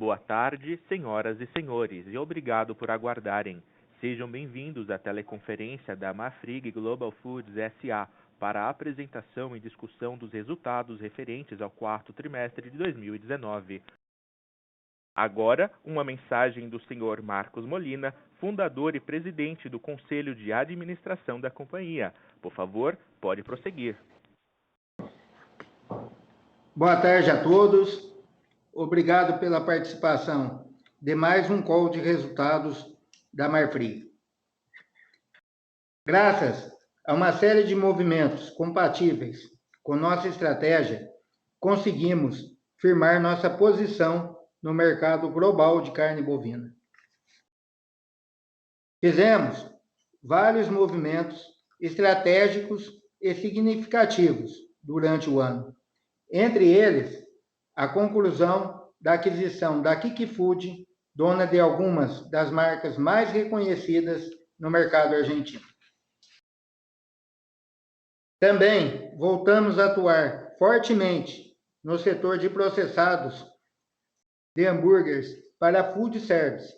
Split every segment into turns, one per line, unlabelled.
Boa tarde, senhoras e senhores, e obrigado por aguardarem. Sejam bem-vindos à teleconferência da Marfrig Global Foods S.A. para a apresentação e discussão dos resultados referentes ao quarto trimestre de 2019. Agora, uma mensagem do Sr. Marcos Molina, fundador e presidente do Conselho de Administração da companhia. Por favor, pode prosseguir.
Boa tarde a todos. Obrigado pela participação de mais um call de resultados da Marfrig. Graças a uma série de movimentos compatíveis com nossa estratégia, conseguimos firmar nossa posição no mercado global de carne bovina. Fizemos vários movimentos estratégicos e significativos durante o ano. Entre eles, a conclusão da aquisição da Kiki Food, dona de algumas das marcas mais reconhecidas no mercado argentino. Também voltamos a atuar fortemente no setor de processados de hambúrgueres para food service,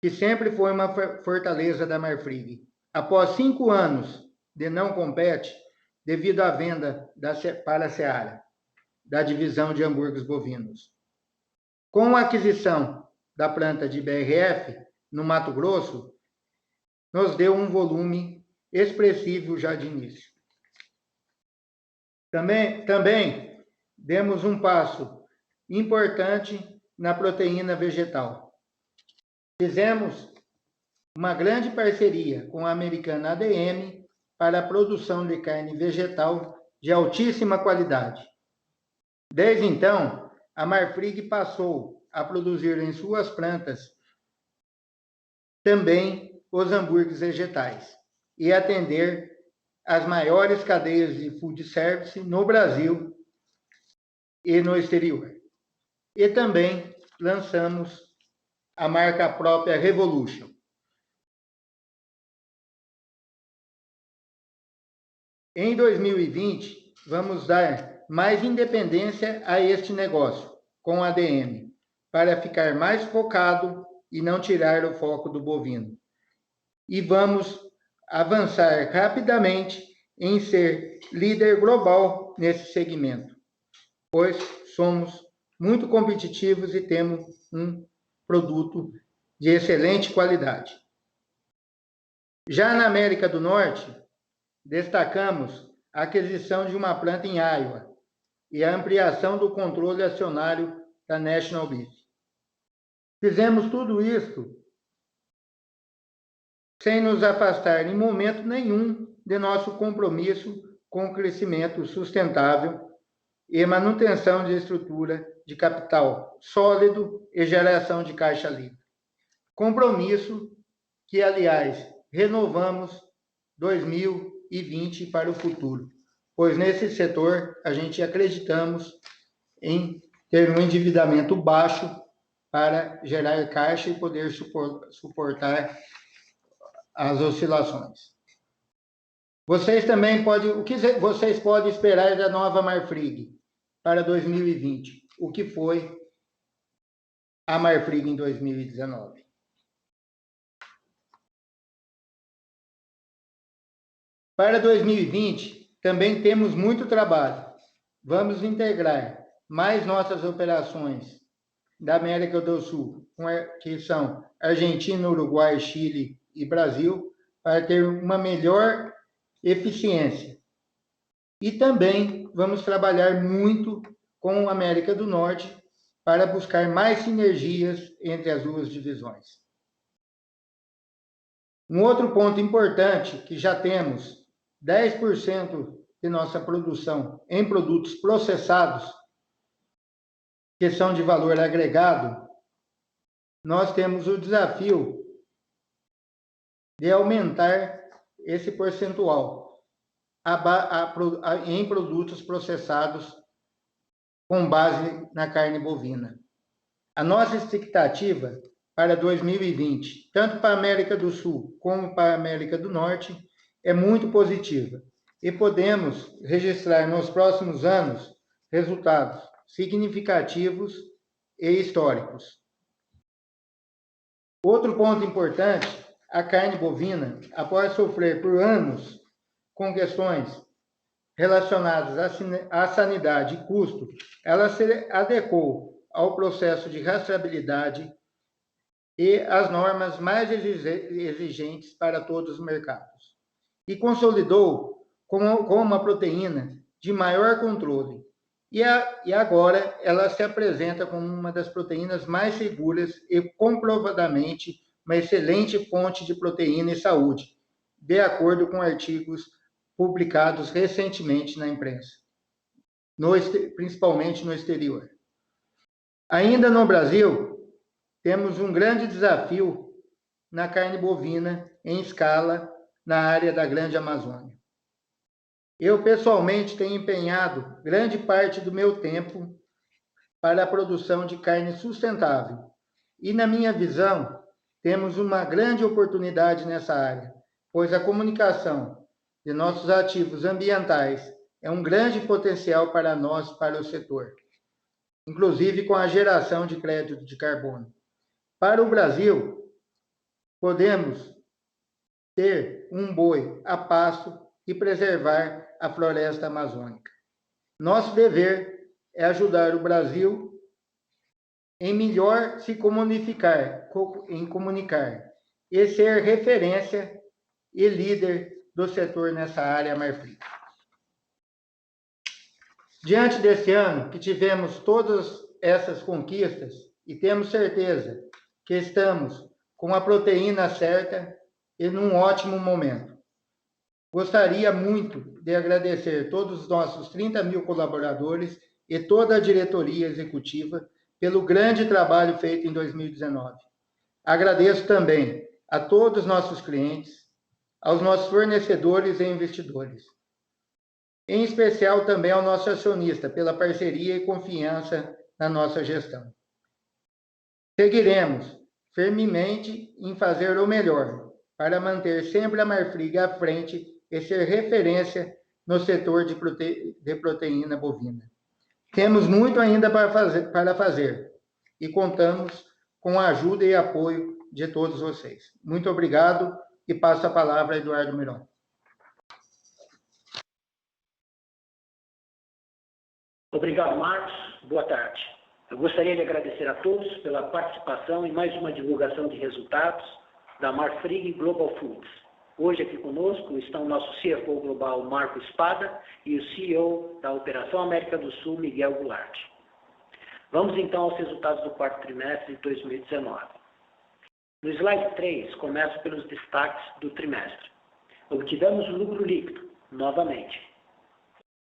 que sempre foi uma fortaleza da Marfrig. Após 5 anos de não compete, devido à venda para a Seara, da divisão de hambúrgueres bovinos. Com a aquisição da planta de BRF, no Mato Grosso, nos deu um volume expressivo já de início. Também demos um passo importante na proteína vegetal. Fizemos uma grande parceria com a americana ADM para a produção de carne vegetal de altíssima qualidade. Desde então, a Marfrig passou a produzir em suas plantas também os hambúrgueres vegetais e atender as maiores cadeias de food service no Brasil e no exterior. E também lançamos a marca própria Revolution. Em 2020, vamos dar mais independência a este negócio com a ADM, para ficar mais focado e não tirar o foco do bovino. E vamos avançar rapidamente em ser líder global nesse segmento, pois somos muito competitivos e temos um produto de excelente qualidade. Já na América do Norte, destacamos a aquisição de uma planta em Iowa e a ampliação do controle acionário da National Beef. Fizemos tudo isso sem nos afastar em momento nenhum de nosso compromisso com o crescimento sustentável e manutenção de estrutura de capital sólido e geração de caixa livre. Compromisso que, aliás, renovamos 2020 para o futuro, pois nesse setor a gente acreditamos em ter um endividamento baixo para gerar caixa e poder suportar as oscilações. Vocês também podem, o que vocês podem esperar da nova Marfrig para 2020? O que foi a Marfrig em 2019? Para 2020, também temos muito trabalho. Vamos integrar mais nossas operações da América do Sul, que são Argentina, Uruguai, Chile e Brasil, para ter uma melhor eficiência. E também vamos trabalhar muito com a América do Norte para buscar mais sinergias entre as duas divisões. Um outro ponto importante, que já temos 10% de nossa produção em produtos processados, que são de valor agregado, nós temos o desafio de aumentar esse percentual em produtos processados com base na carne bovina. A nossa expectativa para 2020, tanto para a América do Sul como para a América do Norte, é muito positiva. E podemos registrar nos próximos anos resultados significativos e históricos. Outro ponto importante, a carne bovina, após sofrer por anos com questões relacionadas à sanidade e custo, ela se adequou ao processo de rastreabilidade e às normas mais exigentes para todos os mercados. E consolidou como uma proteína de maior controle. E agora ela se apresenta como uma das proteínas mais seguras e comprovadamente uma excelente fonte de proteína e saúde, de acordo com artigos publicados recentemente na imprensa, principalmente no exterior. Ainda no Brasil, temos um grande desafio na carne bovina em escala na área da Grande Amazônia. Eu, pessoalmente, tenho empenhado grande parte do meu tempo para a produção de carne sustentável. E, na minha visão, temos uma grande oportunidade nessa área, pois a comunicação de nossos ativos ambientais é um grande potencial para nós, para o setor, inclusive com a geração de crédito de carbono. Para o Brasil, podemos ter um boi a pasto e preservar a floresta amazônica. Nosso dever é ajudar o Brasil em melhor se comunicar e ser referência e líder do setor nessa área Marfrig. Diante desse ano que tivemos todas essas conquistas e temos certeza que estamos com a proteína certa e num ótimo momento. Gostaria muito de agradecer todos os nossos 30 mil colaboradores e toda a diretoria executiva pelo grande trabalho feito em 2019. Agradeço também a todos os nossos clientes, aos nossos fornecedores e investidores. Em especial também ao nosso acionista pela parceria e confiança na nossa gestão. Seguiremos firmemente em fazer o melhor para manter sempre a Marfrig à frente e ser referência no setor de proteína bovina. Temos muito ainda para fazer e contamos com a ajuda e apoio de todos vocês. Muito obrigado e passo a palavra a Eduardo Miron.
Obrigado, Marcos. Boa tarde. Eu gostaria de agradecer a todos pela participação em mais uma divulgação de resultados da Marfrig Global Foods. Hoje aqui conosco estão o nosso CFO global, Marco Espada, e o CEO da Operação América do Sul, Miguel Goulart. Vamos então aos resultados do quarto trimestre de 2019. No slide 3, começo pelos destaques do trimestre. Obtivemos um lucro líquido, novamente.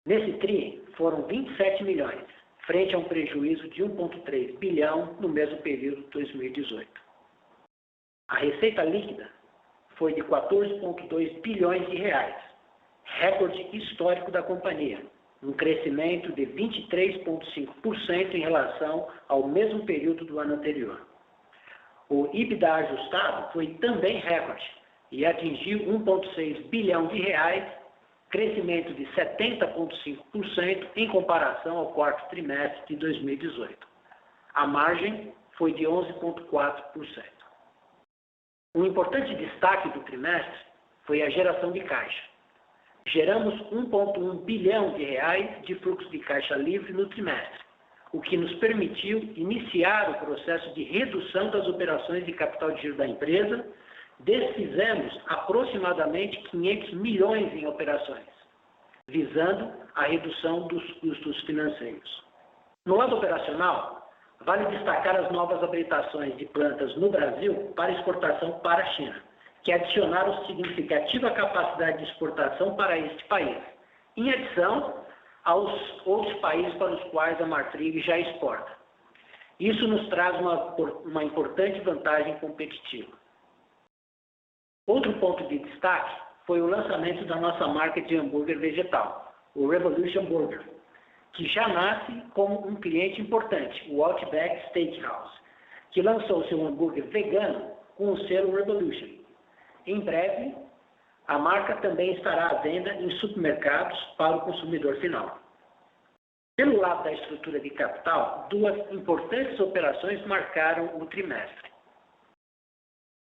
Nesse TRI, foram 27 milhões, frente a um prejuízo de 1,3 bilhão no mesmo período de 2018. A receita líquida foi de 14,2 bilhões de reais, recorde histórico da companhia, um crescimento de 23,5% em relação ao mesmo período do ano anterior. O EBITDA ajustado foi também recorde e atingiu 1,6 bilhão de reais, crescimento de 70,5% em comparação ao quarto trimestre de 2018. A margem foi de 11,4%. Um importante destaque do trimestre foi a geração de caixa. Geramos 1,1 bilhão de reais de fluxo de caixa livre no trimestre, o que nos permitiu iniciar o processo de redução das operações de capital de giro da empresa. Desfizemos aproximadamente 500 milhões em operações, visando a redução dos custos financeiros. No lado operacional, vale destacar as novas habilitações de plantas no Brasil para exportação para a China, que adicionaram significativa capacidade de exportação para este país, em adição aos outros países para os quais a Marfrig já exporta. Isso nos traz uma importante vantagem competitiva. Outro ponto de destaque foi o lançamento da nossa marca de hambúrguer vegetal, o Revolution Burger, que já nasce como um cliente importante, o Outback Steakhouse, que lançou seu hambúrguer vegano com o selo Revolution. Em breve, a marca também estará à venda em supermercados para o consumidor final. Pelo lado da estrutura de capital, duas importantes operações marcaram o trimestre.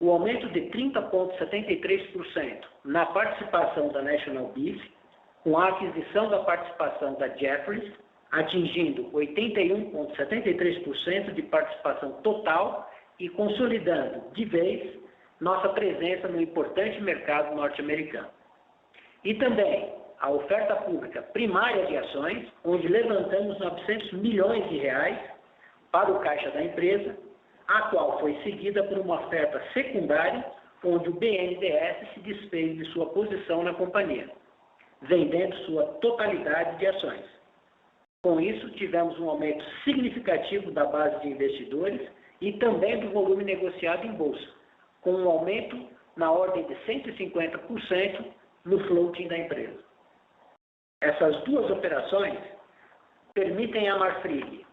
O aumento de 30,73% na participação da National Beef, com a aquisição da participação da Jefferies, atingindo 81,73% de participação total e consolidando, de vez, nossa presença no importante mercado norte-americano. E também a oferta pública primária de ações, onde levantamos 900 milhões de reais para o caixa da empresa, a qual foi seguida por uma oferta secundária, onde o BNDES se desfez de sua posição na companhia, vendendo sua totalidade de ações. Com isso, tivemos um aumento significativo da base de investidores e também do volume negociado em bolsa, com um aumento na ordem de 150% no floating da empresa. Essas duas operações permitem à Marfrig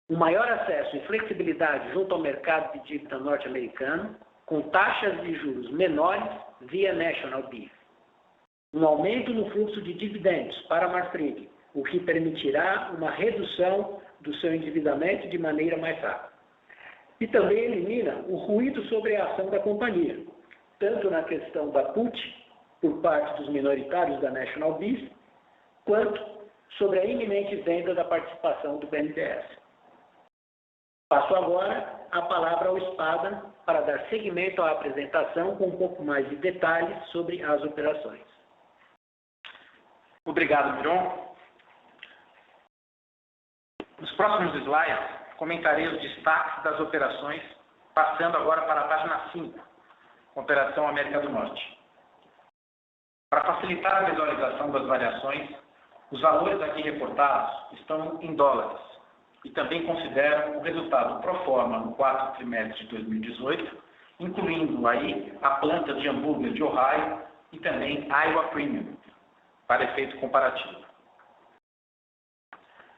um maior acesso e flexibilidade junto ao mercado de dívida norte-americano, com taxas de juros menores via National Beef. Um aumento no fluxo de dividendos para a Marfrig, o que permitirá uma redução do seu endividamento de maneira mais rápida. E também elimina o ruído sobre a ação da companhia, tanto na questão da put por parte dos minoritários da National Beef, quanto sobre a iminente venda da participação do BNDES. Passo agora a palavra ao Spada para dar seguimento à apresentação com um pouco mais de detalhes sobre as operações.
Obrigado, Miron. Nos próximos slides, comentarei os destaques das operações, passando agora para a página 5, Operação América do Norte. Para facilitar a visualização das variações, os valores aqui reportados estão em dólares e também consideram o resultado pro forma no quarto trimestre de 2018, incluindo aí a planta de hambúrguer de Ohio e também Iowa Premium, para efeito comparativo.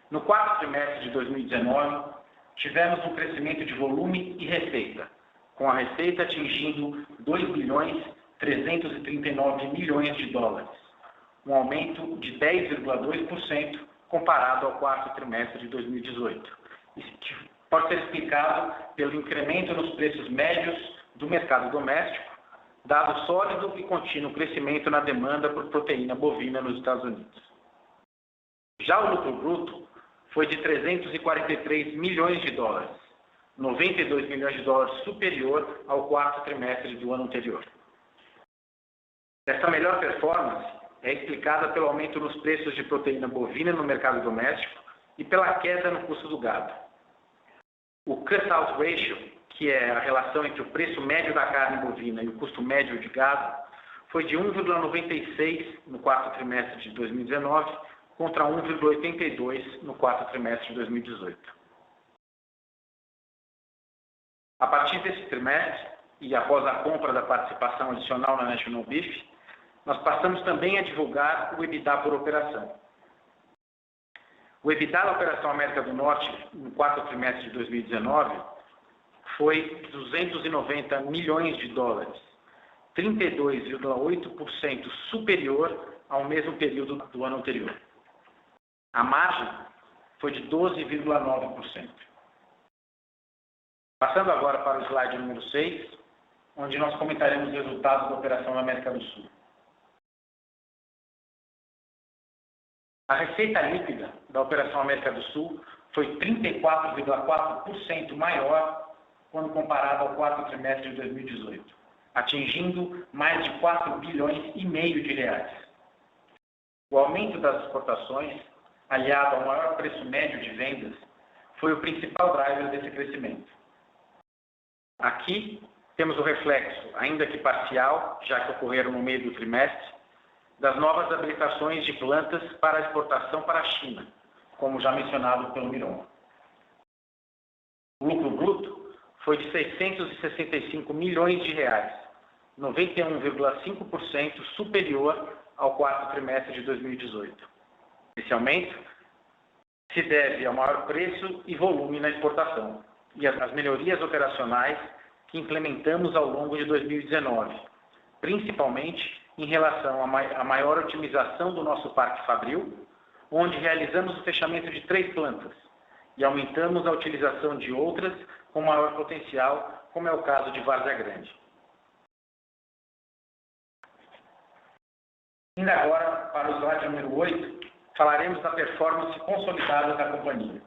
No quarto trimestre de 2019, tivemos um crescimento de volume e receita, com a receita atingindo 2.339 milhões de dólares, um aumento de 10,2% comparado ao quarto trimestre de 2018. Isso pode ser explicado pelo incremento nos preços médios do mercado doméstico, dado sólido e contínuo crescimento na demanda por proteína bovina nos Estados Unidos. Já o lucro bruto foi de 343 milhões de dólares, 92 milhões de dólares superior ao quarto trimestre do ano anterior. Essa melhor performance é explicada pelo aumento nos preços de proteína bovina no mercado doméstico e pela queda no custo do gado. O cut-out ratio, que é a relação entre o preço médio da carne bovina e o custo médio de gado, foi de 1,96 no quarto trimestre de 2019 contra 1,82 no quarto trimestre de 2018. A partir desse trimestre, e após a compra da participação adicional na National Beef, nós passamos também a divulgar o EBITDA por operação. O EBITDA da Operação América do Norte, no quarto trimestre de 2019, foi 290 milhões de dólares, 32,8% superior ao mesmo período do ano anterior. A margem foi de 12,9%. Passando agora para o slide número 6, onde nós comentaremos os resultados da Operação América do Sul. A receita líquida da Operação América do Sul foi 34,4% maior quando comparado ao quarto trimestre de 2018, atingindo mais de 4 bilhões e meio de reais. O aumento das exportações, aliado ao maior preço médio de vendas, foi o principal driver desse crescimento. Aqui temos o reflexo, ainda que parcial, já que ocorreram no meio do trimestre, das novas habilitações de plantas para exportação para a China, como já mencionado pelo Miron. O lucro bruto foi de 665 milhões de reais, 91,5% superior ao quarto trimestre de 2018. Esse aumento se deve ao maior preço e volume na exportação e às melhorias operacionais que implementamos ao longo de 2019, principalmente em relação à maior otimização do nosso parque fabril, onde realizamos o fechamento de 3 plantas e aumentamos a utilização de outras com maior potencial, como é o caso de Várzea Grande. Indo agora para o slide número 8, falaremos da performance consolidada da companhia.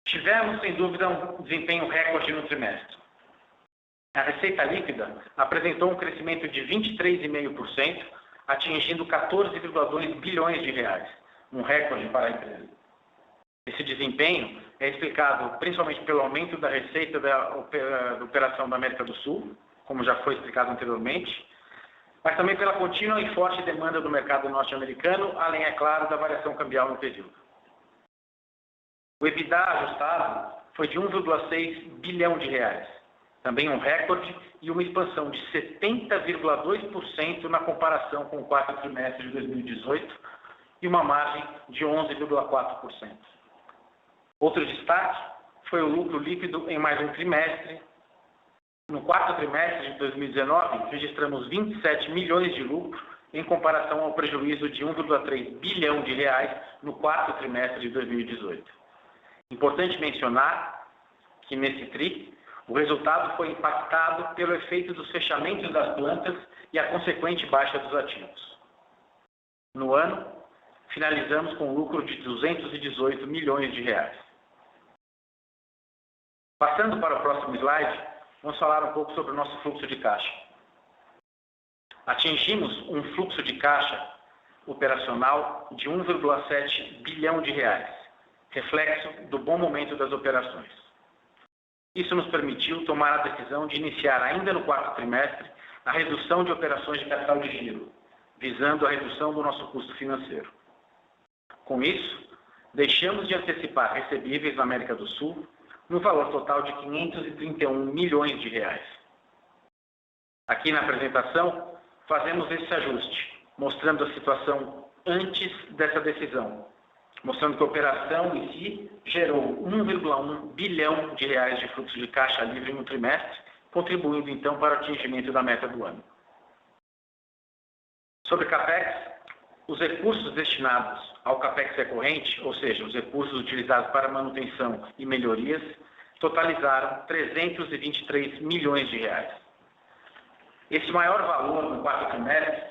Tivemos, sem dúvida, um desempenho recorde no trimestre. A receita líquida apresentou um crescimento de 23,5%, atingindo 14,2 bilhões de reais, um recorde para a empresa. Esse desempenho é explicado principalmente pelo aumento da receita da operação da América do Sul, como já foi explicado anteriormente, mas também pela contínua e forte demanda do mercado norte-americano, além, é claro, da variação cambial no período. O EBITDA ajustado foi de 1,6 bilhão de reais, também um recorde e uma expansão de 70,2% na comparação com o quarto trimestre de 2018 e uma margem de 11,4%. Outro destaque foi o lucro líquido em mais um trimestre. No quarto trimestre de 2019, registramos 27 milhões de lucro em comparação ao prejuízo de 1,3 bilhão de reais no quarto trimestre de 2018. Importante mencionar que nesse TRI, o resultado foi impactado pelo efeito dos fechamentos das plantas e a consequente baixa dos ativos. No ano, finalizamos com um lucro de 218 milhões de reais. Passando para o próximo slide, vamos falar um pouco sobre o nosso fluxo de caixa. Atingimos um fluxo de caixa operacional de 1,7 bilhão de reais, reflexo do bom momento das operações. Isso nos permitiu tomar a decisão de iniciar ainda no quarto trimestre a redução de operações de capital de giro, visando a redução do nosso custo financeiro. Com isso, deixamos de antecipar recebíveis na América do Sul no valor total de 531 milhões de reais. Aqui na apresentação, fazemos esse ajuste, mostrando a situação antes dessa decisão, mostrando que a operação em si gerou 1,1 bilhão de reais de fluxo de caixa livre no trimestre, contribuindo então para o atingimento da meta do ano. Sobre CAPEX, os recursos destinados ao CAPEX recorrente, ou seja, os recursos utilizados para manutenção e melhorias, totalizaram 323 milhões de reais. Esse maior valor no quarto trimestre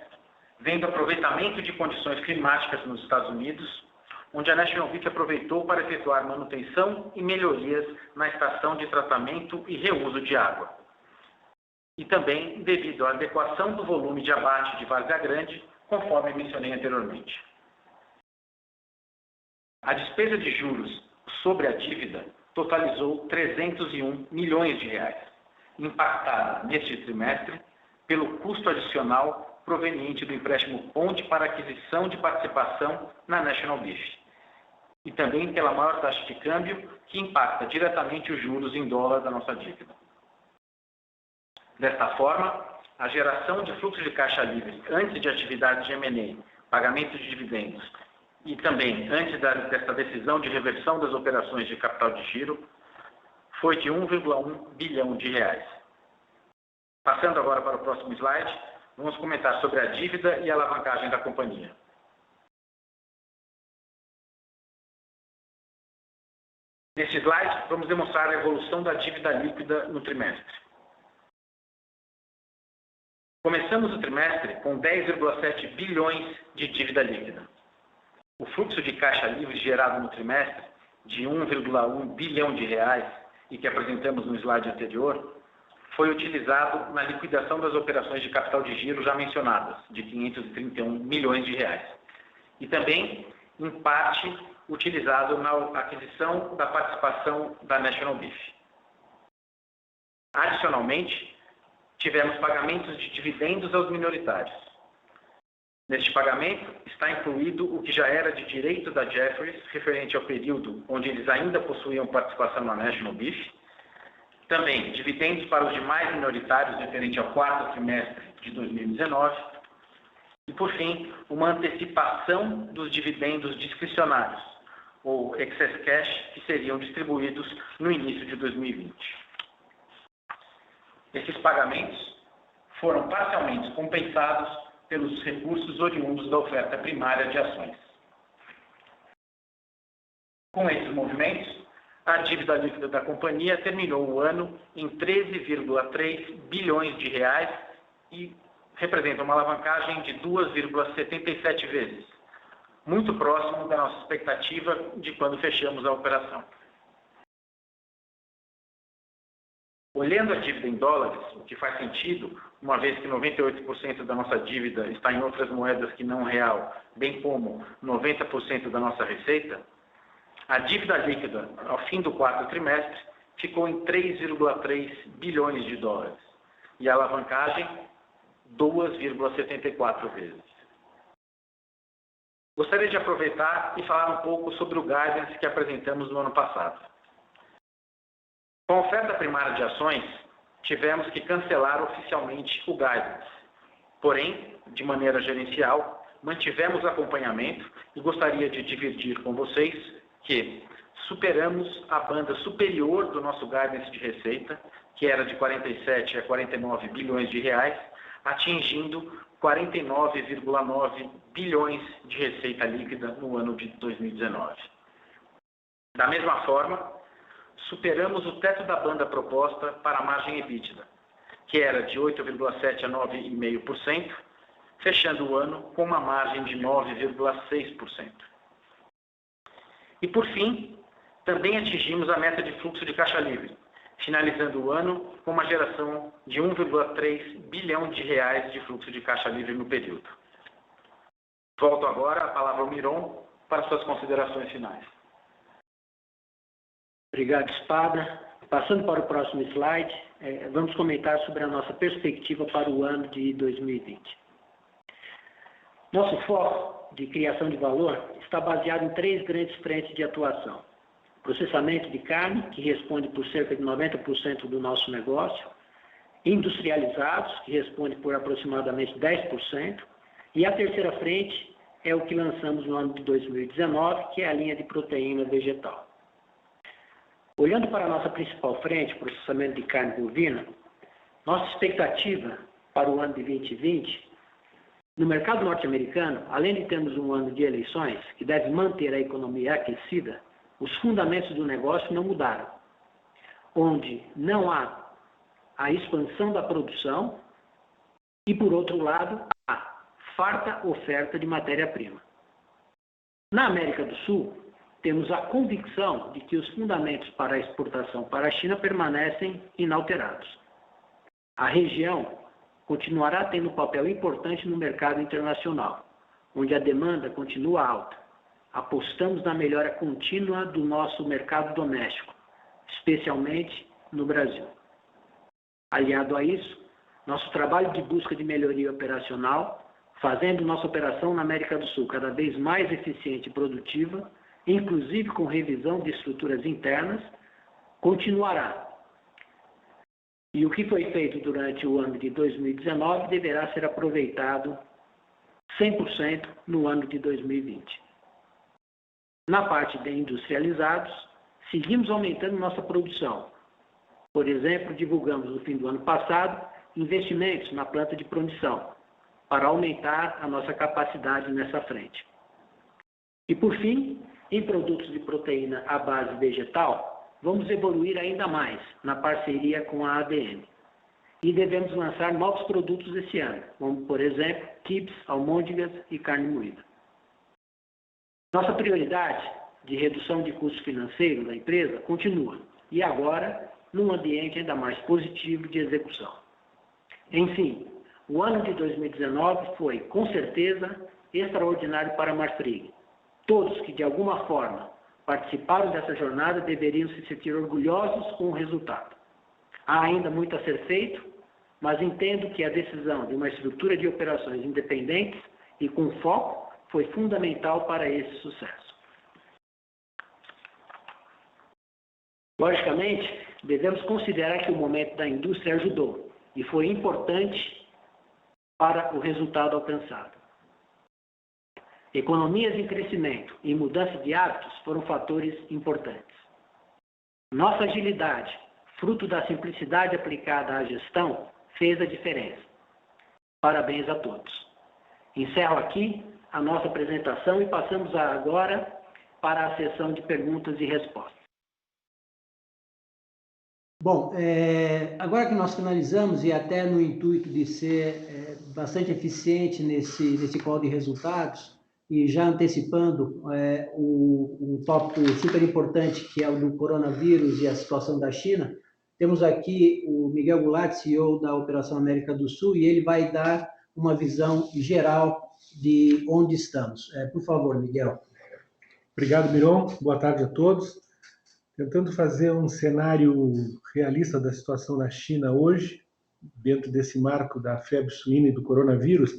vem do aproveitamento de condições climáticas nos Estados Unidos, onde a National Beef aproveitou para efetuar manutenção e melhorias na estação de tratamento e reuso de água. E também devido à adequação do volume de abate de Várzea Grande, conforme mencionei anteriormente. A despesa de juros sobre a dívida totalizou 301 milhões de reais, impactada neste trimestre pelo custo adicional proveniente do empréstimo Ponte para aquisição de participação na National Beef, e também pela maior taxa de câmbio, que impacta diretamente os juros em dólar da nossa dívida. Desta forma, a geração de fluxo de caixa livre antes de atividades de M&A, pagamento de dividendos e também antes desta decisão de reversão das operações de capital de giro foi de 1,1 bilhão de reais. Passando agora para o próximo slide, vamos comentar sobre a dívida e a alavancagem da companhia. Nesse slide, vamos demonstrar a evolução da dívida líquida no trimestre. Começamos o trimestre com 10,7 bilhões de dívida líquida. O fluxo de caixa livre gerado no trimestre, de 1,1 bilhão de reais, e que apresentamos no slide anterior, foi utilizado na liquidação das operações de capital de giro já mencionadas, de 531 milhões de reais. E também, em parte, utilizado na aquisição da participação da National Beef. Adicionalmente, tivemos pagamentos de dividendos aos minoritários. Neste pagamento está incluído o que já era de direito da Jefferies, referente ao período onde eles ainda possuíam participação na National Beef. Também dividendos para os demais minoritários, referente ao quarto trimestre de 2019. E, por fim, uma antecipação dos dividendos discricionários, ou excess cash, que seriam distribuídos no início de 2020. Esses pagamentos foram parcialmente compensados pelos recursos oriundos da oferta primária de ações. Com esses movimentos, a dívida líquida da companhia terminou o ano em 13,3 bilhões de reais e representa uma alavancagem de 2,77 vezes, muito próximo da nossa expectativa de quando fechamos a operação. Olhando a dívida em dólares, o que faz sentido, uma vez que 98% da nossa dívida está em outras moedas que não real, bem como 90% da nossa receita, a dívida líquida ao fim do quarto trimestre ficou em 3,3 bilhões de dólares e a alavancagem 2,74 vezes. Gostaria de aproveitar e falar um pouco sobre o guidance que apresentamos no ano passado. Com a oferta primária de ações, tivemos que cancelar oficialmente o guidance. Porém, de maneira gerencial, mantivemos acompanhamento e gostaria de dividir com vocês que superamos a banda superior do nosso guidance de receita, que era de 47 a 49 bilhões de reais, atingindo 49,9 bilhões de receita líquida no ano de 2019. Da mesma forma, superamos o teto da banda proposta para a margem EBITDA, que era de 8,7% a 9,5%, fechando o ano com uma margem de 9,6%. E, por fim, também atingimos a meta de fluxo de caixa livre, finalizando o ano com uma geração de 1,3 bilhão de reais de fluxo de caixa livre no período. Volto agora a palavra ao Miron para suas considerações finais.
Obrigado, Spada. Passando para o próximo slide, vamos comentar sobre a nossa perspectiva para o ano de 2020. Nosso foco de criação de valor está baseado em 3 grandes frentes de atuação. Processamento de carne, que responde por cerca de 90% do nosso negócio, industrializados, que responde por aproximadamente 10%, e a terceira frente é o que lançamos no ano de 2019, que é a linha de proteína vegetal. Olhando para a nossa principal frente, processamento de carne bovina, nossa expectativa para o ano de 2020, no mercado norte-americano, além de termos um ano de eleições, que deve manter a economia aquecida, os fundamentos do negócio não mudaram, onde não há a expansão da produção e, por outro lado, há farta oferta de matéria-prima. Na América do Sul, temos a convicção de que os fundamentos para a exportação para a China permanecem inalterados. A região continuará tendo um papel importante no mercado internacional, onde a demanda continua alta. Apostamos na melhora contínua do nosso mercado doméstico, especialmente no Brasil. Aliado a isso, nosso trabalho de busca de melhoria operacional, fazendo nossa operação na América do Sul cada vez mais eficiente e produtiva, inclusive com revisão de estruturas internas, continuará. E o que foi feito durante o ano de 2019 deverá ser aproveitado 100% no ano de 2020. Na parte de industrializados, seguimos aumentando nossa produção. Por exemplo, divulgamos no fim do ano passado investimentos na planta de produção para aumentar a nossa capacidade nessa frente. E por fim, em produtos de proteína à base vegetal, vamos evoluir ainda mais na parceria com a ADM. E devemos lançar novos produtos esse ano, como por exemplo, quibes, almôndegas e carne moída. Nossa prioridade de redução de custo financeiro da empresa continua, e agora num ambiente ainda mais positivo de execução. Enfim, o ano de 2019 foi, com certeza, extraordinário para a Marfrig. Todos que, de alguma forma, participaram dessa jornada deveriam se sentir orgulhosos com o resultado. Há ainda muito a ser feito, mas entendo que a decisão de uma estrutura de operações independentes e com foco foi fundamental para esse sucesso. Logicamente, devemos considerar que o momento da indústria ajudou e foi importante para o resultado alcançado. Economias em crescimento e mudança de hábitos foram fatores importantes. Nossa agilidade, fruto da simplicidade aplicada à gestão, fez a diferença. Parabéns a todos. Encerro aqui a nossa apresentação e passamos agora para a sessão de perguntas e respostas.
Bom, agora que nós finalizamos, e até no intuito de ser bastante eficiente nesse call de resultados, e já antecipando um tópico super importante, que é o do coronavírus e a situação da China, temos aqui o Miguel Gularte, CEO da Operação América do Sul, e ele vai dar uma visão geral de onde estamos. Por favor, Miguel.
Obrigado, Miron. Boa tarde a todos. Tentando fazer um cenário realista da situação na China hoje, dentro desse marco da febre suína e do coronavírus,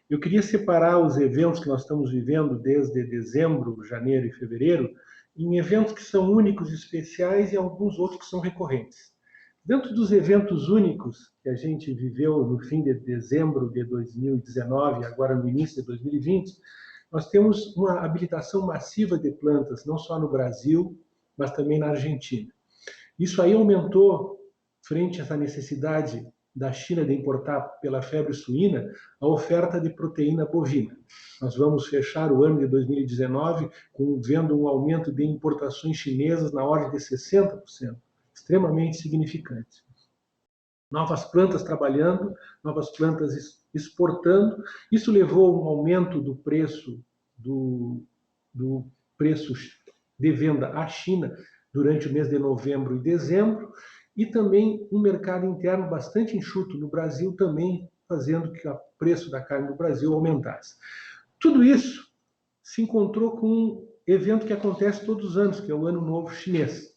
eu queria separar os eventos que nós estamos vivendo desde dezembro, janeiro e fevereiro, em eventos que são únicos e especiais e alguns outros que são recorrentes. Dentro dos eventos únicos que a gente viveu no fim de dezembro de 2019 e agora no início de 2020, nós temos uma habilitação massiva de plantas, não só no Brasil, mas também na Argentina. Isso aí aumentou, frente a essa necessidade da China de importar pela febre suína, a oferta de proteína bovina. Nós vamos fechar o ano de 2019 vendo um aumento de importações chinesas na ordem de 60%, extremamente significante. Novas plantas trabalhando, novas plantas exportando. Isso levou a um aumento do preço de venda à China durante o mês de novembro e dezembro, e também um mercado interno bastante enxuto no Brasil, também fazendo que o preço da carne no Brasil aumentasse. Tudo isso se encontrou com um evento que acontece todos os anos, que é o Ano Novo Chinês.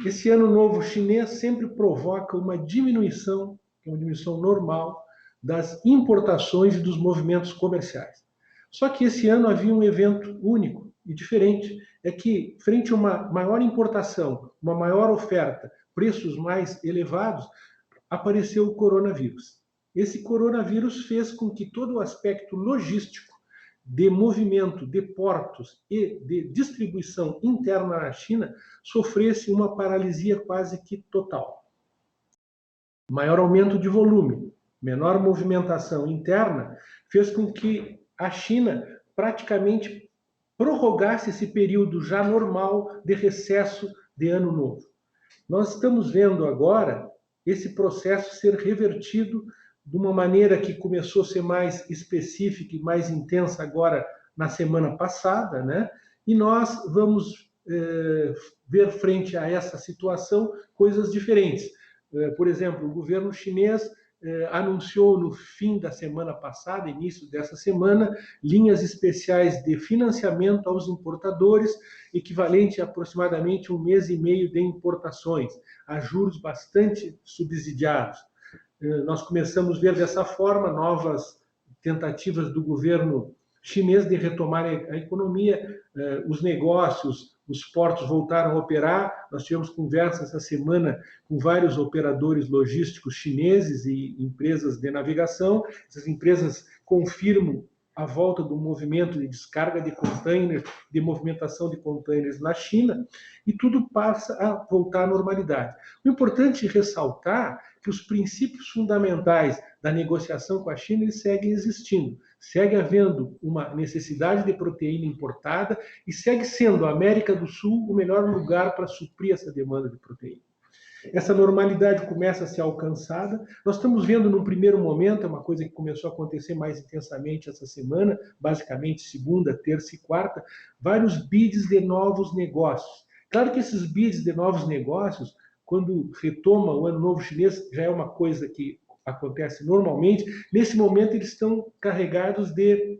Esse Ano Novo Chinês sempre provoca uma diminuição, que é uma diminuição normal, das importações e dos movimentos comerciais. Só que esse ano havia um evento único e diferente, é que, frente a uma maior importação, uma maior oferta, preços mais elevados, apareceu o coronavírus. Esse coronavírus fez com que todo o aspecto logístico de movimento de portos e de distribuição interna na China sofresse uma paralisia quase que total. Maior aumento de volume, menor movimentação interna, fez com que a China praticamente prorrogasse esse período já normal de recesso de Ano Novo. Nós estamos vendo agora esse processo ser revertido de uma maneira que começou a ser mais específica e mais intensa agora na semana passada, né? E nós vamos ver frente a essa situação coisas diferentes. Por exemplo, o governo chinês anunciou no fim da semana passada, início dessa semana, linhas especiais de financiamento aos importadores, equivalente a aproximadamente 1 mês e meio de importações, a juros bastante subsidiados. Nós começamos a ver dessa forma novas tentativas do governo chinês de retomar a economia, os negócios, os portos voltaram a operar. Nós tivemos conversa essa semana com vários operadores logísticos chineses e empresas de navegação. Essas empresas confirmam a volta do movimento de descarga de containers, de movimentação de containers na China, e tudo passa a voltar à normalidade. O importante é ressaltar que os princípios fundamentais da negociação com a China eles seguem existindo. Segue havendo uma necessidade de proteína importada e segue sendo a América do Sul o melhor lugar para suprir essa demanda de proteína. Essa normalidade começa a ser alcançada. Nós estamos vendo num primeiro momento, é uma coisa que começou a acontecer mais intensamente essa semana, basicamente segunda, terça e quarta, vários bids de novos negócios. Claro que esses bids de novos negócios, quando retoma o Ano Novo Chinês, já é uma coisa que acontece normalmente. Nesse momento, eles estão carregados de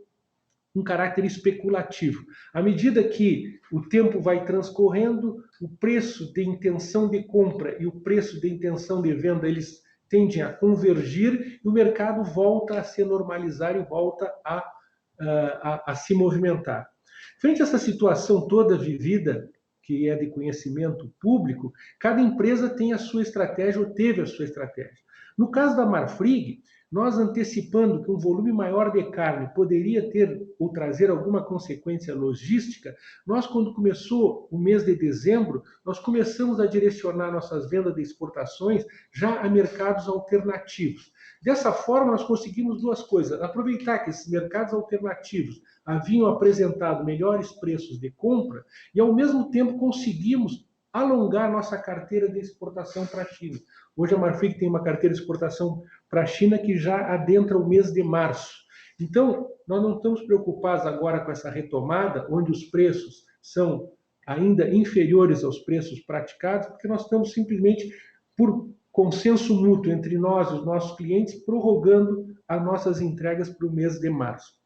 um caráter especulativo. À medida que o tempo vai transcorrendo, o preço de intenção de compra e o preço de intenção de venda, eles tendem a convergir e o mercado volta a se normalizar e volta a se movimentar. Frente a essa situação toda vivida, que é de conhecimento público, cada empresa tem a sua estratégia ou teve a sua estratégia. No caso da Marfrig, nós antecipando que um volume maior de carne poderia ter ou trazer alguma consequência logística, nós, quando começou o mês de dezembro, nós começamos a direcionar nossas vendas de exportações já a mercados alternativos. Dessa forma, nós conseguimos duas coisas: aproveitar que esses mercados alternativos haviam apresentado melhores preços de compra e, ao mesmo tempo, conseguimos alongar nossa carteira de exportação para a China. Hoje a Marfrig tem uma carteira de exportação para a China que já adentra o mês de março. Então, nós não estamos preocupados agora com essa retomada, onde os preços são ainda inferiores aos preços praticados, porque nós estamos simplesmente, por consenso mútuo entre nós e os nossos clientes, prorrogando as nossas entregas para o mês de março.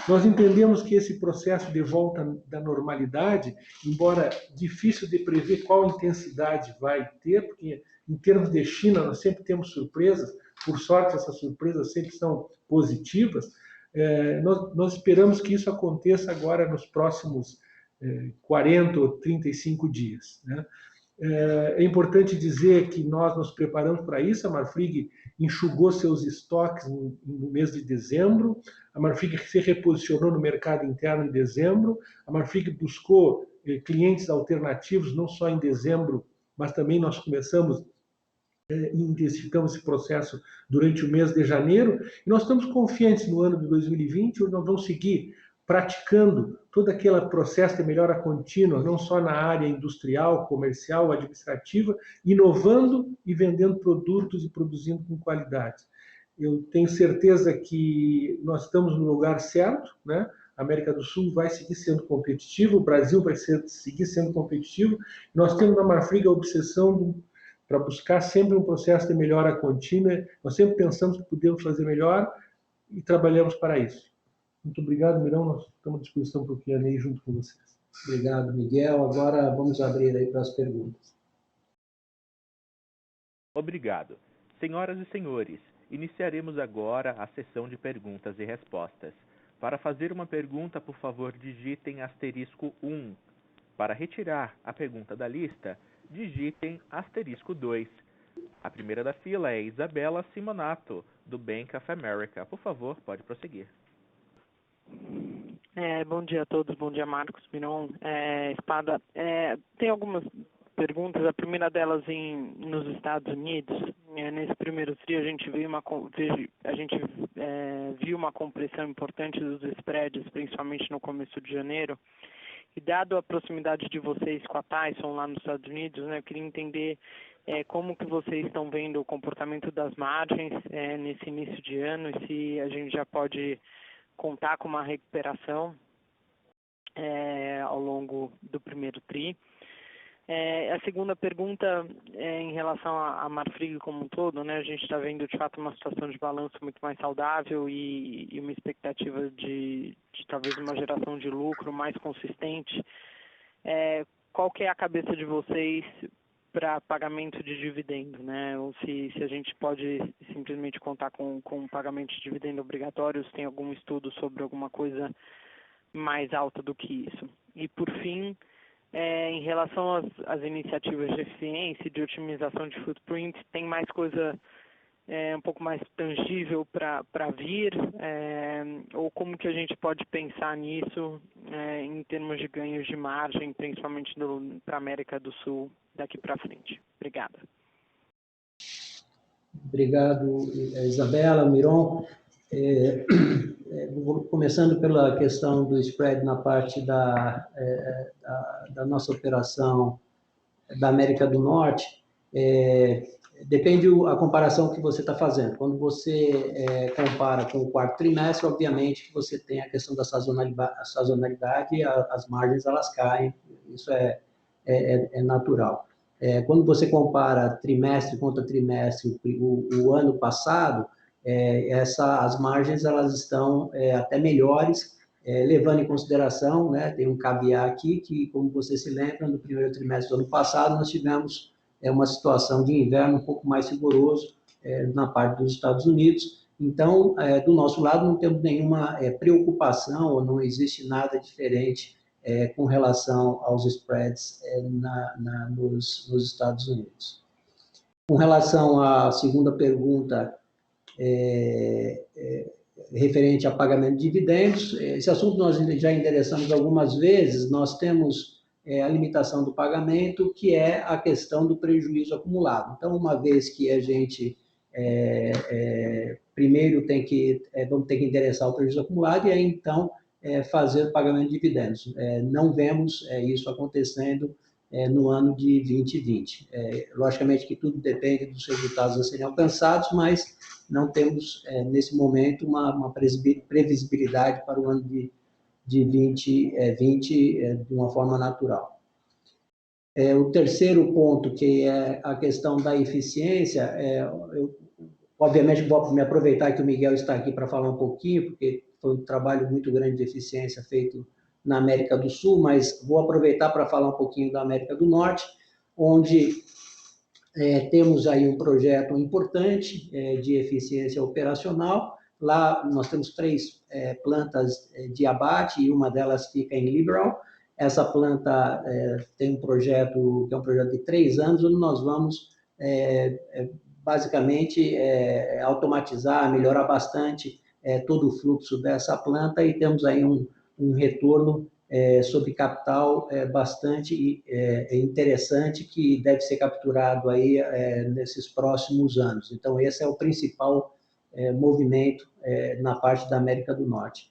Nós entendemos que esse processo de volta da normalidade, embora difícil de prever qual intensidade vai ter, porque em termos de China nós sempre temos surpresas, por sorte essas surpresas sempre são positivas, nós esperamos que isso aconteça agora nos próximos 40 ou 35 dias, né? É importante dizer que nós nos preparamos para isso. A Marfrig enxugou seus estoques no mês de dezembro, a Marfrig se reposicionou no mercado interno em dezembro, a Marfrig buscou clientes alternativos não só em dezembro, mas também nós começamos e intensificamos esse processo durante o mês de janeiro, e nós estamos confiantes no ano de 2020, onde nós vamos seguir praticando todo aquele processo de melhora contínua, não só na área industrial, comercial, administrativa, inovando e vendendo produtos e produzindo com qualidade. Eu tenho certeza que nós estamos no lugar certo, né? A América do Sul vai seguir sendo competitiva, o Brasil vai seguir sendo competitivo. Nós temos na Marfrig a obsessão para buscar sempre um processo de melhora contínua. Nós sempre pensamos que podemos fazer melhor e trabalhamos para isso. Muito obrigado, Mirão. Nós estamos à disposição para o Q&A junto com vocês.
Obrigado, Miguel. Agora vamos abrir aí para as perguntas.
Obrigado. Senhoras e senhores, iniciaremos agora a sessão de perguntas e respostas. Para fazer uma pergunta, por favor, digitem *1. Para retirar a pergunta da lista, digitem *2. A primeira da fila é Isabela Simonato, do Bank of America. Por favor, pode prosseguir.
Bom dia a todos, bom dia Marcos, Miron, Espada. Tem algumas perguntas, a primeira delas nos Estados Unidos. Nesse primeiro TRI a gente viu uma compressão importante dos spreads, principalmente no começo de janeiro. E dado a proximidade de vocês com a Tyson lá nos Estados Unidos, né, eu queria entender como que vocês estão vendo o comportamento das margens nesse início de ano e se a gente já pode contar com uma recuperação ao longo do primeiro TRI. A segunda pergunta é em relação à Marfrig como um todo, né? A gente está vendo de fato uma situação de balanço muito mais saudável e uma expectativa de talvez uma geração de lucro mais consistente. Qual que é a cabeça de vocês para pagamento de dividendo, né? Ou se a gente pode simplesmente contar com pagamento de dividendo obrigatório, se tem algum estudo sobre alguma coisa mais alta do que isso. E por fim, em relação às iniciativas de eficiência e de otimização de footprint, tem mais coisa um pouco mais tangível para vir? Ou como que a gente pode pensar nisso em termos de ganhos de margem, principalmente para a América do Sul, daqui para frente? Obrigada.
Obrigado, Isabela, Miron. Começando pela questão do spread na parte da nossa operação da América do Norte, depende a comparação que você está fazendo. Quando você compara com o quarto trimestre, obviamente que você tem a questão da sazonalidade, as margens elas caem, isso é natural. Quando você compara trimestre contra trimestre, o ano passado, as margens elas estão até melhores, levando em consideração, né, tem um caveat aqui, que como você se lembra, no primeiro trimestre do ano passado, nós tivemos uma situação de inverno um pouco mais rigoroso na parte dos Estados Unidos. Então, do nosso lado, não temos nenhuma preocupação, ou não existe nada diferente com relação aos spreads nos Estados Unidos. Com relação à segunda pergunta, referente a pagamento de dividendos. Esse assunto nós já endereçamos algumas vezes. Nós temos a limitação do pagamento, que é a questão do prejuízo acumulado. Então, uma vez que a gente primeiro vamos ter que endereçar o prejuízo acumulado e aí, então, fazer o pagamento de dividendos. Não vemos isso acontecendo no ano de 2020. Logicamente que tudo depende dos resultados a serem alcançados, mas não temos, nesse momento, uma previsibilidade para o ano de 2020 de uma forma natural. O terceiro ponto, que é a questão da eficiência, eu, obviamente, vou me aproveitar que o Miguel está aqui para falar um pouquinho, porque foi um trabalho muito grande de eficiência feito na América do Sul, mas vou aproveitar para falar um pouquinho da América do Norte, onde temos aí um projeto importante de eficiência operacional. Lá nós temos 3 plantas de abate e uma delas fica em Liberal. Essa planta tem um projeto que é um projeto de 3 anos, onde nós vamos basicamente automatizar, melhorar bastante todo o fluxo dessa planta e temos aí um retorno sobre capital bastante interessante que deve ser capturado aí nesses próximos anos. Então, esse é o principal movimento na parte da América do Norte.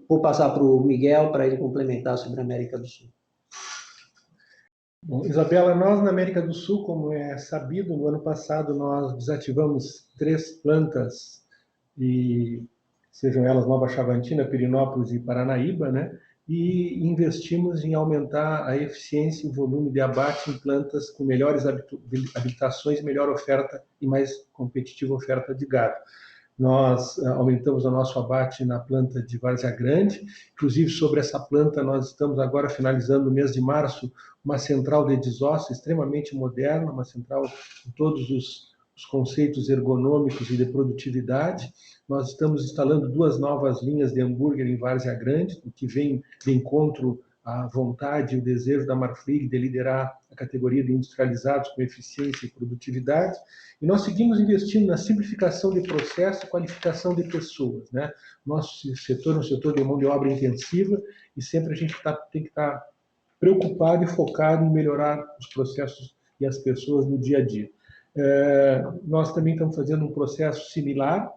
Vou passar para o Miguel para ele complementar sobre a América do Sul.
Bom, Isabela, nós na América do Sul, como é sabido, no ano passado nós desativamos 3 plantas, sejam elas Nova Chavantina, Pirinópolis e Paranaíba, né? E investimos em aumentar a eficiência e o volume de abate em plantas com melhores habitações, melhor oferta e mais competitiva oferta de gado. Nós aumentamos o nosso abate na planta de Várzea Grande, inclusive sobre essa planta nós estamos agora finalizando no mês de março uma central de desossa extremamente moderna, uma central com todos os conceitos ergonômicos e de produtividade. Nós estamos instalando 2 novas linhas de hambúrguer em Várzea Grande, o que vem de encontro à vontade e o desejo da Marfrig de liderar a categoria de industrializados com eficiência e produtividade. E nós seguimos investindo na simplificação de processo e qualificação de pessoas, né? Nosso setor é um setor de mão de obra intensiva e sempre a gente tem que estar preocupado e focado em melhorar os processos e as pessoas no dia a dia. Nós também estamos fazendo um processo similar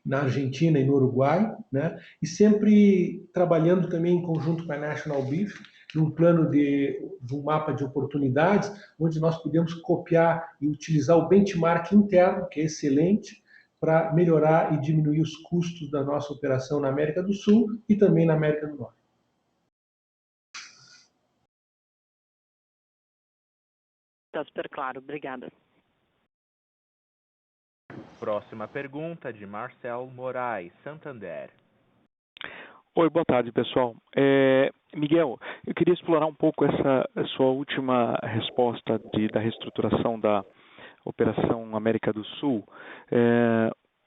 na Argentina e no Uruguai, né? E sempre trabalhando também em conjunto com a National Beef, num plano de um mapa de oportunidades, onde nós podemos copiar e utilizar o benchmark interno, que é excelente, para melhorar e diminuir os custos da nossa operação na América do Sul e também na América do Norte.
Está super claro, obrigada.
Próxima pergunta de Marcel Moraes, Santander.
Oi, boa tarde, pessoal. Miguel, eu queria explorar um pouco essa sua última resposta da reestruturação da Operação América do Sul.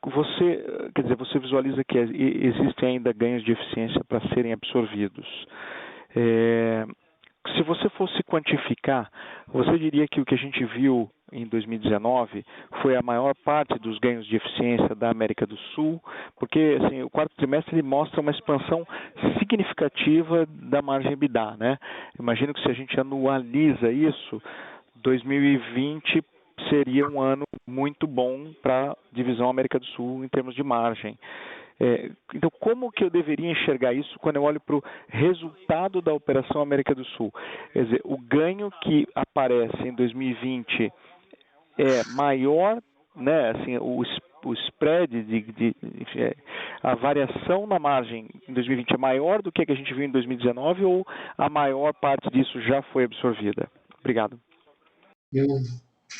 Você visualiza que existem ainda ganhos de eficiência para serem absorvidos. Se você fosse quantificar, você diria que o que a gente viu em 2019 foi a maior parte dos ganhos de eficiência da América do Sul, porque assim, o 4º trimestre ele mostra uma expansão significativa da margem EBITDA, né? Imagino que se a gente anualiza isso, 2020 seria um ano muito bom para a divisão América do Sul em termos de margem. Então, como que eu deveria enxergar isso quando eu olho para o resultado da Operação América do Sul? Quer dizer, o ganho que aparece em 2020 é maior, né? Assim, o spread, a variação na margem em 2020 é maior do que a gente viu em 2019 ou a maior parte disso já foi absorvida? Obrigado.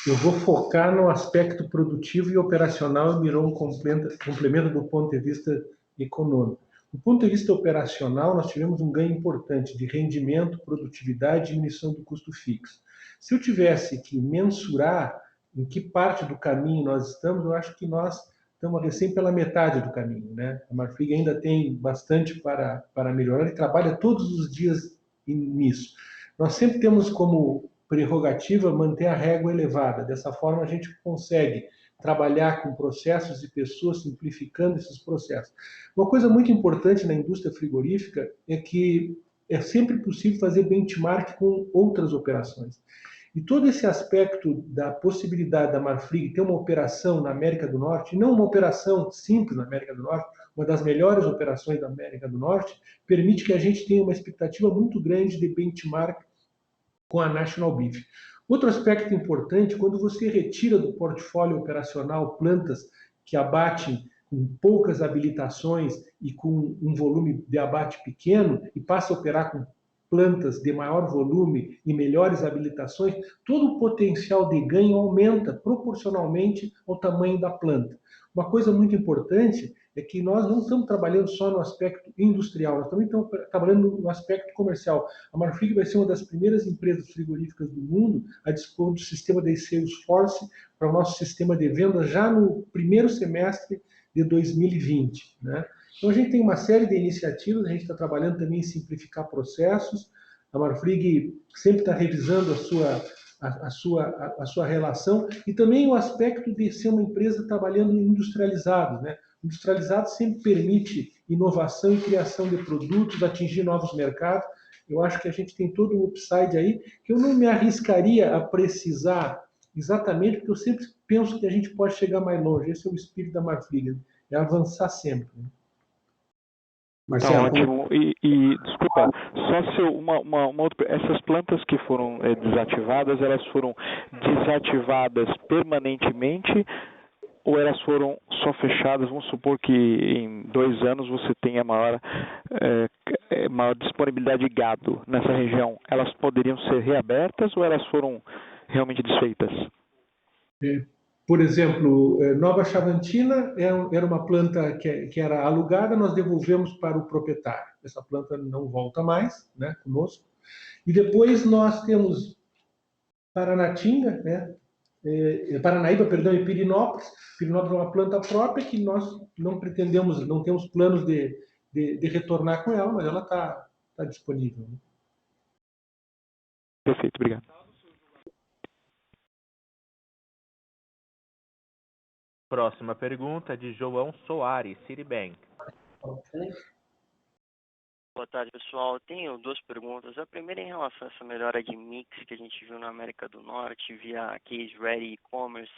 Eu vou focar no aspecto produtivo e operacional e virou um complemento do ponto de vista econômico. Do ponto de vista operacional, nós tivemos um ganho importante de rendimento, produtividade e diminuição do custo fixo. Se eu tivesse que mensurar em que parte do caminho nós estamos, eu acho que nós estamos recém pela metade do caminho, né? A Marfrig ainda tem bastante para melhorar e trabalha todos os dias nisso. Nós sempre temos como prerrogativa manter a régua elevada. Dessa forma, a gente consegue trabalhar com processos e pessoas, simplificando esses processos. Uma coisa muito importante na indústria frigorífica é que é sempre possível fazer benchmark com outras operações. E todo esse aspecto da possibilidade da Marfrig ter uma operação na América do Norte, não uma operação simples na América do Norte, uma das melhores operações da América do Norte, permite que a gente tenha uma expectativa muito grande de benchmark com a National Beef. Outro aspecto importante, quando você retira do portfólio operacional plantas que abatem com poucas habilitações e com um volume de abate pequeno e passa a operar com plantas de maior volume e melhores habilitações, todo o potencial de ganho aumenta proporcionalmente ao tamanho da planta. Uma coisa muito importante é que nós não estamos trabalhando só no aspecto industrial, nós também estamos trabalhando no aspecto comercial. A Marfrig vai ser uma das primeiras empresas frigoríficas do mundo a dispor do sistema de Salesforce para o nosso sistema de vendas já no primeiro semestre de 2020, né? Então, a gente tem uma série de iniciativas, a gente está trabalhando também em simplificar processos, a Marfrig sempre está revisando a sua relação, e também o aspecto de ser uma empresa trabalhando industrializado, né? Industrializado sempre permite inovação e criação de produtos, atingir novos mercados. Eu acho que a gente tem todo um upside aí, que eu não me arriscaria a precisar exatamente, porque eu sempre penso que a gente pode chegar mais longe. Esse é o espírito da Marfrig, é avançar sempre.
Marcelo, ótimo. Desculpa, só se uma outra, essas plantas que foram desativadas, elas foram desativadas permanentemente ou elas foram só fechadas? Vamos supor que em 2 anos você tenha maior disponibilidade de gado nessa região. Elas poderiam ser reabertas ou elas foram realmente desfeitas?
Por exemplo, Nova Chavantina era uma planta que era alugada, nós devolvemos para o proprietário. Essa planta não volta mais, né, conosco. E depois nós temos Paranatinga, né, Paranaíba, perdão, e Pirinópolis. Pirinópolis é uma planta própria que nós não pretendemos, não temos planos de retornar com ela, mas ela está disponível. Né?
Perfeito, obrigado.
Próxima pergunta de João Soares, Citibank.
Boa tarde, pessoal. Eu tenho 2 perguntas. A primeira é em relação a essa melhora de mix que a gente viu na América do Norte via Case Ready e-commerce.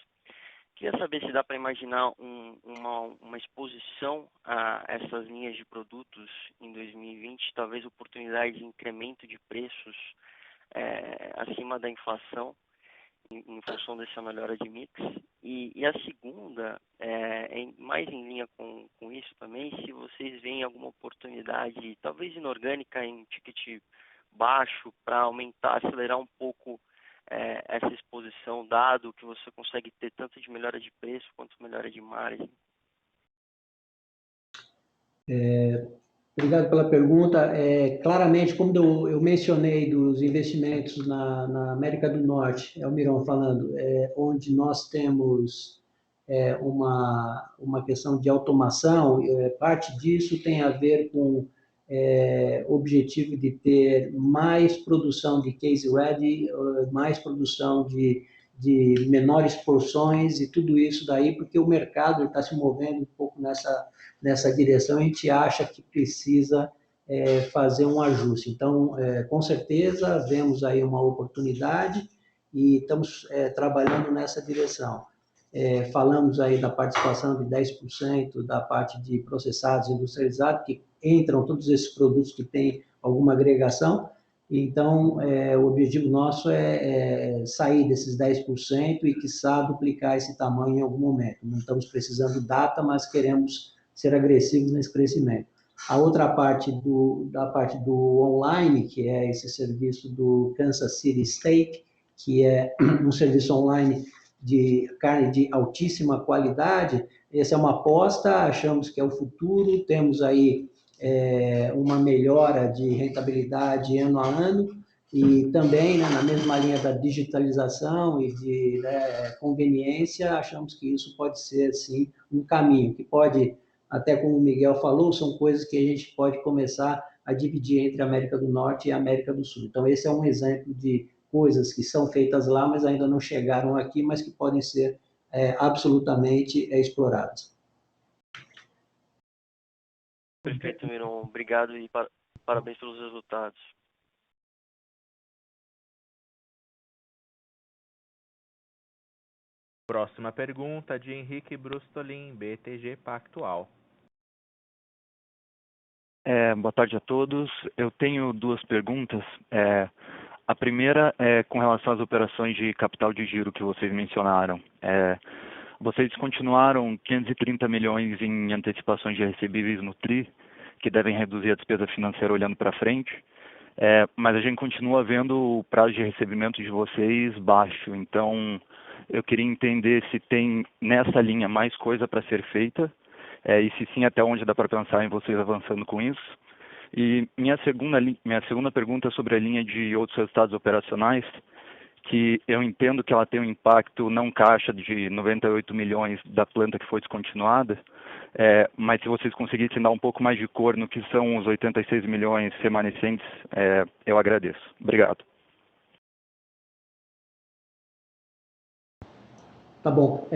Queria saber se dá para imaginar uma exposição a essas linhas de produtos em 2020, talvez oportunidade de incremento de preços acima da inflação, em função dessa melhora de mix. E a segunda, mais em linha com isso também, se vocês veem alguma oportunidade, talvez inorgânica, em ticket baixo, para aumentar, acelerar um pouco essa exposição, dado que você consegue ter tanto de melhora de preço quanto melhora de margem.
Obrigado pela pergunta. Claramente, como eu mencionei dos investimentos na América do Norte, é o Mirão falando, onde nós temos uma questão de automação, parte disso tem a ver com o objetivo de ter mais produção de case ready, mais produção de menores porções e tudo isso daí, porque o mercado está se movendo um pouco nessa direção, a gente acha que precisa fazer um ajuste. Então, com certeza, vemos aí uma oportunidade e estamos trabalhando nessa direção. Falamos aí da participação de 10% da parte de processados e industrializados, que entram todos esses produtos que têm alguma agregação. Então, o objetivo nosso é sair desses 10% e, quiçá, duplicar esse tamanho em algum momento. Não estamos precisando de data, mas queremos ser agressivos nesse crescimento. A outra parte da parte do online, que é esse serviço do Kansas City Steak, que é um serviço online de carne de altíssima qualidade, essa é uma aposta, achamos que é o futuro, temos aí uma melhora de rentabilidade ano a ano, e também, né, na mesma linha da digitalização e de conveniência, achamos que isso pode ser, sim, um caminho, que pode, até como o Miguel falou, são coisas que a gente pode começar a dividir entre a América do Norte e a América do Sul. Então, esse é um exemplo de coisas que são feitas lá, mas ainda não chegaram aqui, mas que podem ser absolutamente exploradas.
Perfeito, Miron. Obrigado e parabéns pelos resultados.
Próxima pergunta de Henrique Brustolin, BTG Pactual.
Boa tarde a todos. Eu tenho duas perguntas. A primeira é com relação às operações de capital de giro que vocês mencionaram. Vocês continuaram 530 milhões em antecipações de recebíveis no TRI, que devem reduzir a despesa financeira olhando para frente, mas a gente continua vendo o prazo de recebimento de vocês baixo. Então, eu queria entender se tem nessa linha mais coisa para ser feita, e se sim, até onde dá para pensar em vocês avançando com isso. E minha segunda pergunta é sobre a linha de outros resultados operacionais, que eu entendo que ela tem um impacto não caixa de 98 milhões da planta que foi descontinuada, mas se vocês conseguissem dar um pouco mais de cor no que são os 86 milhões remanescentes, eu agradeço. Obrigado.
Tá bom.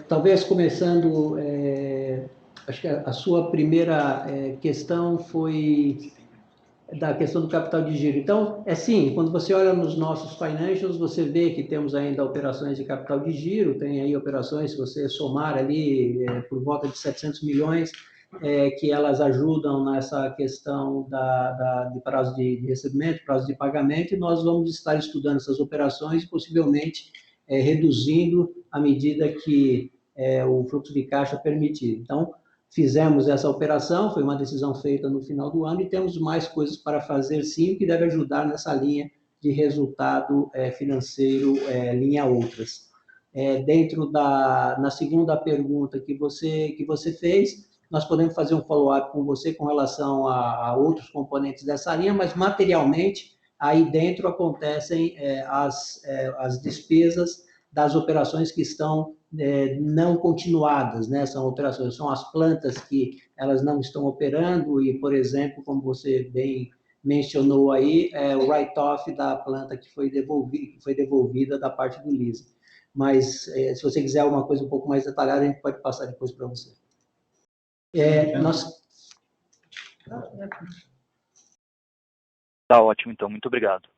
Talvez começando, acho que a sua primeira questão foi da questão do capital de giro. Então, sim, quando você olha nos nossos financials, você vê que temos ainda operações de capital de giro, tem aí operações, se você somar ali, por volta de 700 milhões, que elas ajudam nessa questão de prazo de recebimento, prazo de pagamento, e nós vamos estar estudando essas operações, possivelmente reduzindo à medida que o fluxo de caixa permitir. Então, fizemos essa operação, foi uma decisão feita no final do ano, e temos mais coisas para fazer, sim, que deve ajudar nessa linha de resultado financeiro, linha outras. Na segunda pergunta que você fez, nós podemos fazer um follow-up com você com relação a outros componentes dessa linha, mas materialmente, aí dentro acontecem as despesas das operações que estão não continuadas, né? São operações, são as plantas que elas não estão operando e, por exemplo, como você bem mencionou aí, o write-off da planta que foi devolvida da parte do leasing. Mas, se você quiser alguma coisa um pouco mais detalhada, a gente pode passar depois para você.
Tá ótimo, então. Muito obrigado.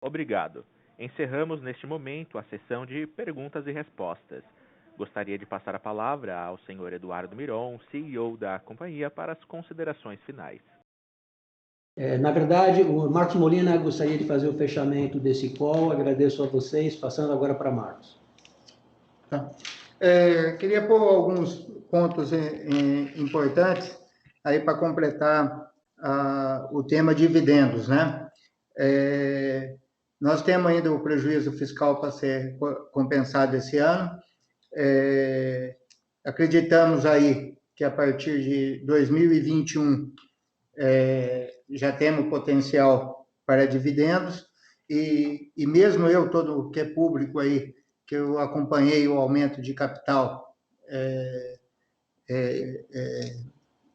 Obrigado. Encerramos neste momento a sessão de perguntas e respostas. Gostaria de passar a palavra ao senhor Eduardo Miron, CEO da companhia, para as considerações finais.
Na verdade, o Marcos Molina gostaria de fazer o fechamento desse call. Agradeço a vocês, passando agora para Marcos.
Tá. Queria pôr alguns pontos importantes aí para completar o tema dividendos, né? Nós temos ainda o prejuízo fiscal para ser compensado esse ano. Acreditamos aí que a partir de 2021 já temos potencial para dividendos e mesmo eu, todo que é público aí, que eu acompanhei o aumento de capital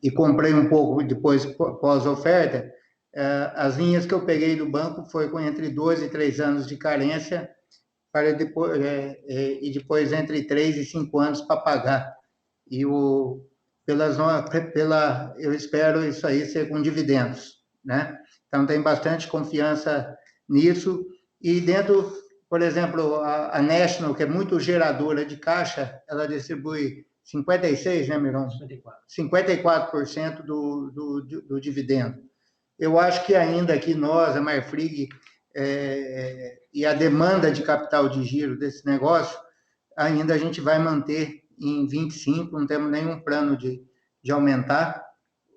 e comprei um pouco depois pós-oferta, as linhas que eu peguei do banco foi com entre 2 e 3 anos de carência para depois, e depois entre 3 e 5 anos para pagar. E eu espero isso aí ser com dividendos, né? Então, tem bastante confiança nisso. E dentro, por exemplo, a National, que é muito geradora de caixa, ela distribui 56%, né, Miron? 54% do dividendo. Eu acho que ainda aqui nós, a Marfrig, e a demanda de capital de giro desse negócio, ainda a gente vai manter em 25%, não temos nenhum plano de aumentar.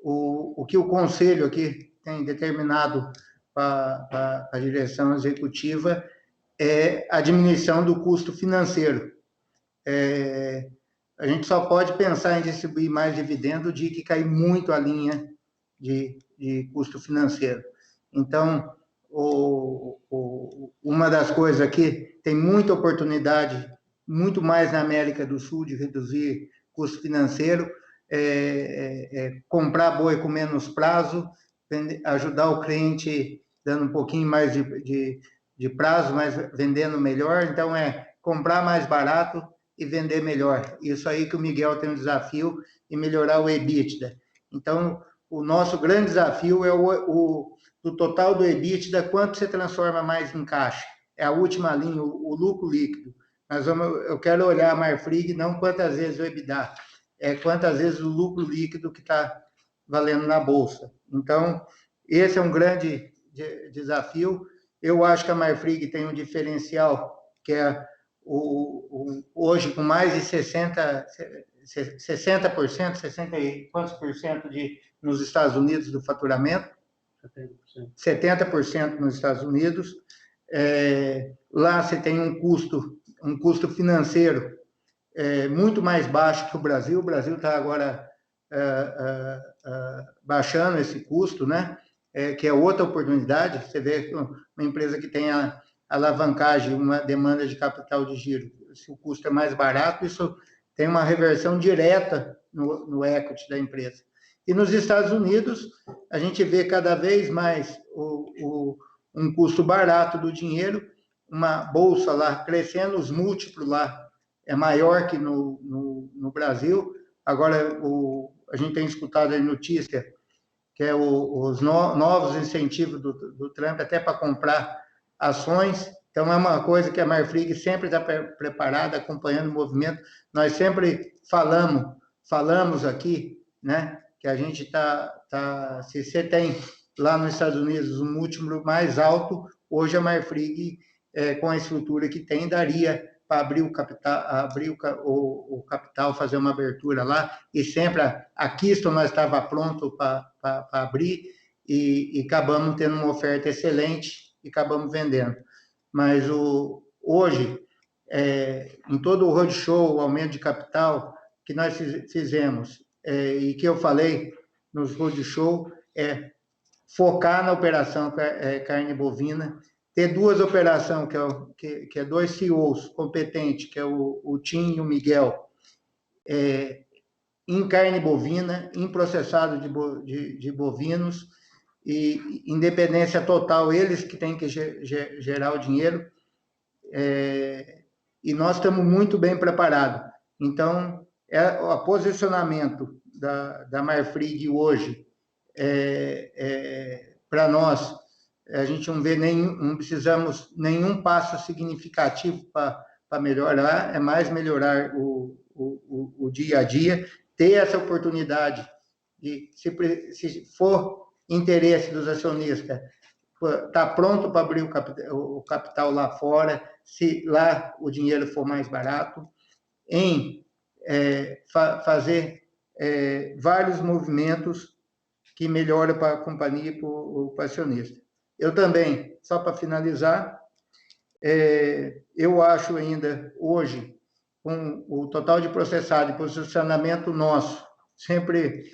O que o Conselho aqui tem determinado para a direção executiva é a diminuição do custo financeiro. A gente só pode pensar em distribuir mais dividendo de que cair muito a linha de custo financeiro. Então, uma das coisas aqui, tem muita oportunidade, muito mais na América do Sul, de reduzir custo financeiro, comprar boi com menos prazo, ajudar o cliente dando um pouquinho mais de prazo, mas vendendo melhor. Então, é comprar mais barato e vender melhor. Isso aí que o Miguel tem um desafio e melhorar o EBITDA. Então, o nosso grande desafio é do total do EBITDA, quanto você transforma mais em caixa. É a última linha, o lucro líquido. Eu quero olhar a Marfrig não quantas vezes o EBITDA, é quantas vezes o lucro líquido que está valendo na Bolsa. Então, esse é um grande desafio. Eu acho que a Marfrig tem um diferencial, que é hoje com mais de 60%, 60 e quantos por cento nos Estados Unidos do faturamento? 70% nos Estados Unidos. Lá você tem um custo financeiro muito mais baixo que o Brasil. O Brasil está agora baixando esse custo, né? Que é outra oportunidade. Você vê uma empresa que tem a alavancagem, uma demanda de capital de giro, se o custo é mais barato, isso tem uma reversão direta no equity da empresa. E nos Estados Unidos, a gente vê cada vez mais um custo barato do dinheiro, uma bolsa lá crescendo, os múltiplos lá é maior que no Brasil. Agora, a gente tem escutado a notícia que é os novos incentivos do Trump até para comprar ações. Então, é uma coisa que a Marfrig sempre está preparada, acompanhando o movimento. Nós sempre falamos aqui, né, que a gente se você tem lá nos Estados Unidos um múltiplo mais alto, hoje a Marfrig, com a estrutura que tem, daria para abrir o capital, fazer uma abertura lá, e sempre a Keystone nós estava pronto para abrir, e acabamos tendo uma oferta excelente e acabamos vendendo. Mas hoje, em todo o roadshow, o aumento de capital que nós fizemos, e que eu falei nos roadshow, é focar na operação carne bovina, ter duas operações, que é dois CEOs competentes, que é o Tim e o Miguel, em carne bovina, em processado de bovinos, e independência total, eles que têm que gerar o dinheiro, e nós estamos muito bem preparados. Então, o posicionamento da Marfrig hoje, para nós, a gente não precisamos nenhum passo significativo para melhorar, é mais melhorar o dia a dia, ter essa oportunidade de, se for interesse dos acionistas, está pronto para abrir o capital lá fora, se lá o dinheiro for mais barato, em fazer vários movimentos que melhoram para a companhia e para o acionista. Eu também, só para finalizar, eu acho ainda hoje, com o total de processado e posicionamento nosso, sempre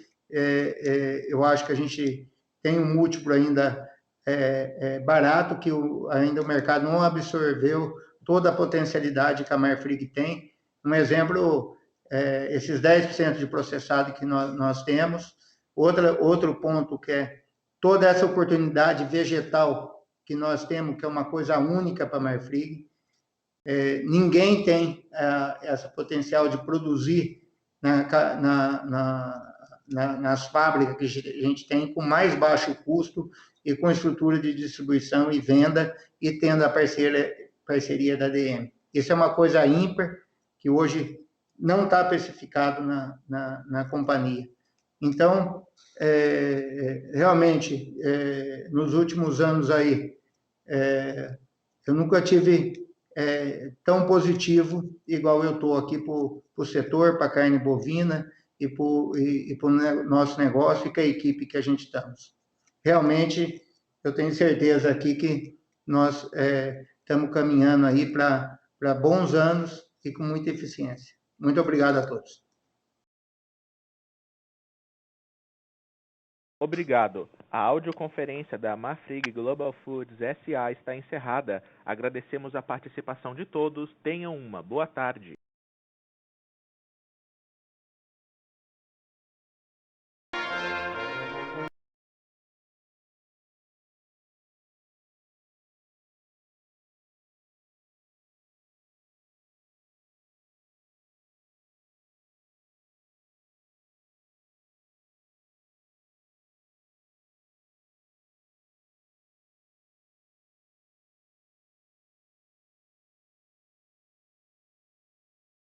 eu acho que a gente tem um múltiplo ainda barato, que ainda o mercado não absorveu toda a potencialidade que a Marfrig tem. Um exemplo, esses 10% de processado que nós temos. Outro ponto que é toda essa oportunidade vegetal que nós temos, que é uma coisa única para a Marfrig. Ninguém tem esse potencial de produzir nas fábricas que a gente tem, com mais baixo custo e com estrutura de distribuição e venda, e tendo a parceria da ADM. Isso é uma coisa ímpar, que hoje não está especificado na companhia. Então, realmente, nos últimos anos aí, eu nunca tive tão positivo igual eu estou aqui para o setor, para a carne bovina e para o nosso negócio e com a equipe que a gente estamos. Realmente, eu tenho certeza aqui que nós estamos caminhando aí para bons anos e com muita eficiência. Muito obrigado a todos.
Obrigado. A audioconferência da Marfrig Global Foods S.A. está encerrada. Agradecemos a participação de todos. Tenham uma boa tarde.